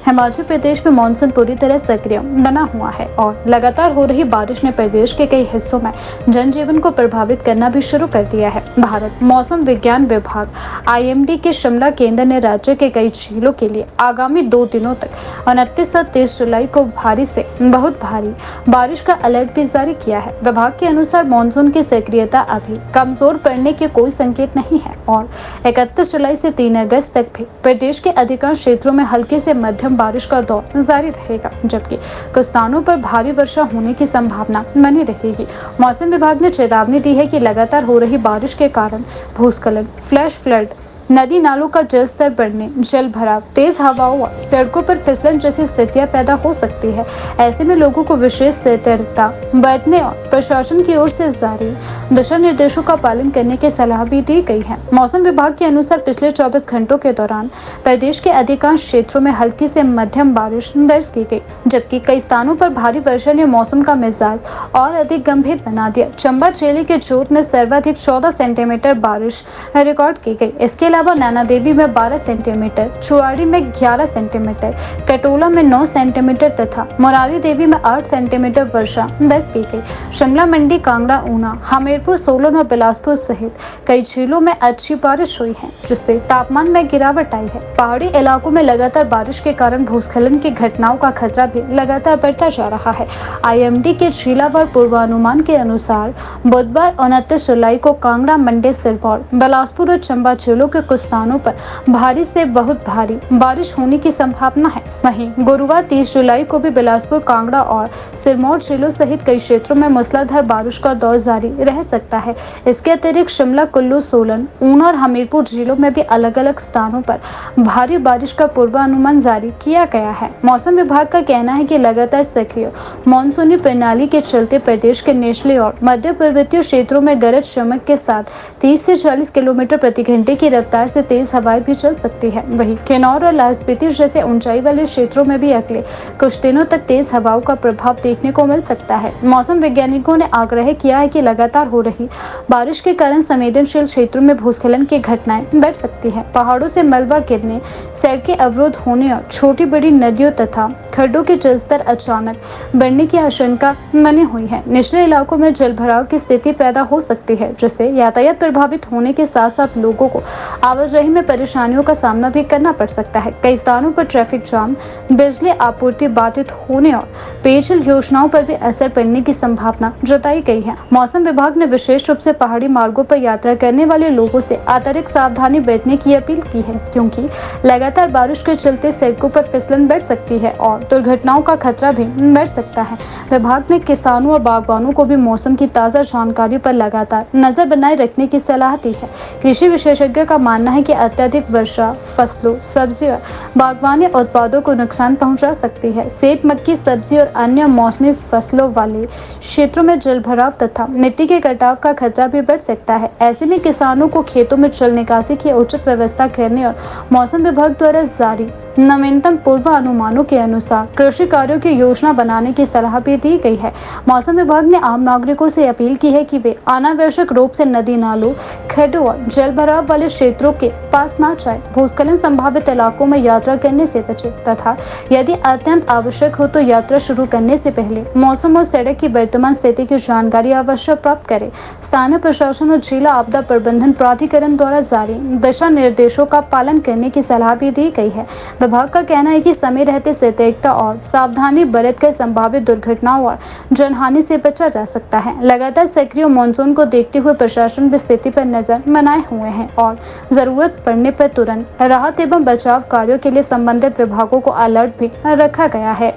हिमाचल प्रदेश में मानसून पूरी तरह सक्रिय बना हुआ है और लगातार हो रही बारिश ने प्रदेश के कई हिस्सों में जनजीवन को प्रभावित करना भी शुरू कर दिया है। भारत मौसम विज्ञान विभाग (IMD) के शिमला केंद्र ने राज्य के कई जिलों के लिए आगामी 2 दिनों तक 29 और 30 जुलाई को भारी से बहुत भारी बारिश का अलर्ट भी जारी किया है। विभाग के अनुसार मानसून की सक्रियता अभी कमजोर पड़ने के कोई संकेत नहीं है और 31 जुलाई से 3 अगस्त तक भी प्रदेश के अधिकांश क्षेत्रों में हल्की से मध्यम बारिश का दौर जारी रहेगा, जबकि कुछ स्थानों पर भारी वर्षा होने की संभावना बनी रहेगी। मौसम विभाग ने चेतावनी दी है कि लगातार हो रही बारिश के कारण भूस्खलन, फ्लैश फ्लड, नदी नालों का जलस्तर बढ़ने, जल भराव, तेज हवाओं और सड़कों पर फिसलन जैसी स्थितियां पैदा हो सकती है। ऐसे में लोगों को विशेष सतर्कता बरतने और प्रशासन की ओर से जारी दिशा निर्देशों का पालन करने की सलाह भी दी गई है। मौसम विभाग के अनुसार पिछले 24 घंटों के दौरान प्रदेश के अधिकांश क्षेत्रों में हल्की से मध्यम बारिश दर्ज की गई, जबकि कई स्थानों पर भारी वर्षा ने मौसम का मिजाज और अधिक गंभीर बना दिया। चंबा जिले के जोत में सर्वाधिक 14 सेंटीमीटर बारिश रिकॉर्ड की गई। इसके अलावा नैना देवी में 12 सेंटीमीटर, चुवाड़ी में 11 सेंटीमीटर, कटोला में 9 सेंटीमीटर तथा मोरारी देवी में 8 सेंटीमीटर वर्षा दर्ज की गई। शिमला, मंडी, कांगड़ा, ऊना, हमीरपुर, सोलन और बिलासपुर सहित कई जिलों में अच्छी बारिश हुई है, जिससे तापमान में गिरावट आई है। पहाड़ी इलाकों में लगातार बारिश के कारण भूस्खलन की घटनाओं का खतरा भी लगातार बढ़ता जा रहा है। IMD के जिलावार पूर्वानुमान के अनुसार बुधवार 29 जुलाई को कांगड़ा, मंडी, सिरमौर, बिलासपुर और चंबा जिलों के कुछ स्थानों पर भारी से बहुत भारी बारिश होने की संभावना है। वहीं गुरुवार 30 जुलाई को भी बिलासपुर, कांगड़ा और सिरमौर जिलों सहित कई क्षेत्रों में मूसलाधार बारिश का दौर जारी रह सकता है। इसके अतिरिक्त शिमला, कुल्लू, सोलन, ऊना और हमीरपुर जिलों में भी अलग अलग स्थानों पर भारी बारिश का पूर्वानुमान जारी किया गया है। मौसम विभाग का कहना है कि लगातार सक्रिय मानसूनी प्रणाली के चलते प्रदेश के निचले और मध्य पर्वतीय क्षेत्रों में गरज चमक के साथ 30 से 40 किलोमीटर प्रति घंटे की रफ्तार से तेज हवाएं भी चल सकती है। वहीं किन्नौर और लाहौल स्पीति जैसे ऊंचाई वाले क्षेत्रों में भी अगले कुछ दिनों तक तेज हवाओं का प्रभाव देखने को मिल सकता है। मौसम वैज्ञानिकों ने आग्रह किया है कि लगातार हो रही बारिश के कारण संवेदनशील क्षेत्रों में भूस्खलन की घटनाएं बढ़ सकती है। पहाड़ों से मलबा गिरने, सड़कें अवरुद्ध होने और छोटी बड़ी नदियों तथा खड्डों के जलस्तर अचानक बढ़ने की आशंका बनी हुई है। निचले इलाकों में जलभराव की स्थिति पैदा हो सकती है, जिससे यातायात प्रभावित होने के साथ साथ लोगों को आवाजाही में परेशानियों का सामना भी करना पड़ सकता है। कई स्थानों पर ट्रैफिक जाम, बिजली आपूर्ति बाधित होने और पेयजल योजनाओं पर भी असर पड़ने की संभावना जताई गई है। मौसम विभाग ने विशेष रूप से पहाड़ी मार्गों पर यात्रा करने वाले लोगों से अतिरिक्त सावधानी बरतने की अपील की है, क्योंकि लगातार बारिश के चलते सड़कों पर फिसलन बढ़ सकती है और दुर्घटनाओं का खतरा भी बढ़ सकता है। विभाग ने किसानों और बागवानों को भी मौसम की ताज़ा जानकारी पर लगातार नजर बनाए रखने की सलाह दी है। कृषि विशेषज्ञों का मानना है कि अत्यधिक वर्षा फसलों, सब्जी और बागवानी उत्पादों को नुकसान पहुंचा सकती है। सेब, मक्की, सब्जी और अन्य मौसमी फसलों वाले क्षेत्रों में जलभराव तथा मिट्टी के कटाव का खतरा भी बढ़ सकता है। ऐसे में किसानों को खेतों में जल निकासी की उचित व्यवस्था करने और मौसम विभाग द्वारा जारी नवीनतम पूर्वानुमानों के अनुसार कृषि कार्यों की योजना बनाने की सलाह भी दी गई है। मौसम विभाग ने आम नागरिकों से अपील की है कि वे अनावश्यक रूप से नदी नालों, खड्डों और जल भराव वाले क्षेत्रों के पास न जाएं। भूस्खलन संभावित इलाकों में यात्रा करने से बचें तथा यदि अत्यंत आवश्यक हो तो यात्रा शुरू करने से पहले मौसम और सड़क की वर्तमान स्थिति की जानकारी अवश्य प्राप्त करें। स्थानीय प्रशासन और जिला आपदा प्रबंधन प्राधिकरण द्वारा जारी दिशा निर्देशों का पालन करने की सलाह भी दी गई है। विभाग का कहना है कि समय रहते सतर्कता और सावधानी बरतकर संभावित दुर्घटनाओं और जनहानि से बचा जा सकता है। लगातार सक्रिय मानसून को देखते हुए प्रशासन भी स्थिति पर नजर बनाए हुए हैं और जरूरत पड़ने पर तुरंत राहत एवं बचाव कार्यों के लिए संबंधित विभागों को अलर्ट भी रखा गया है।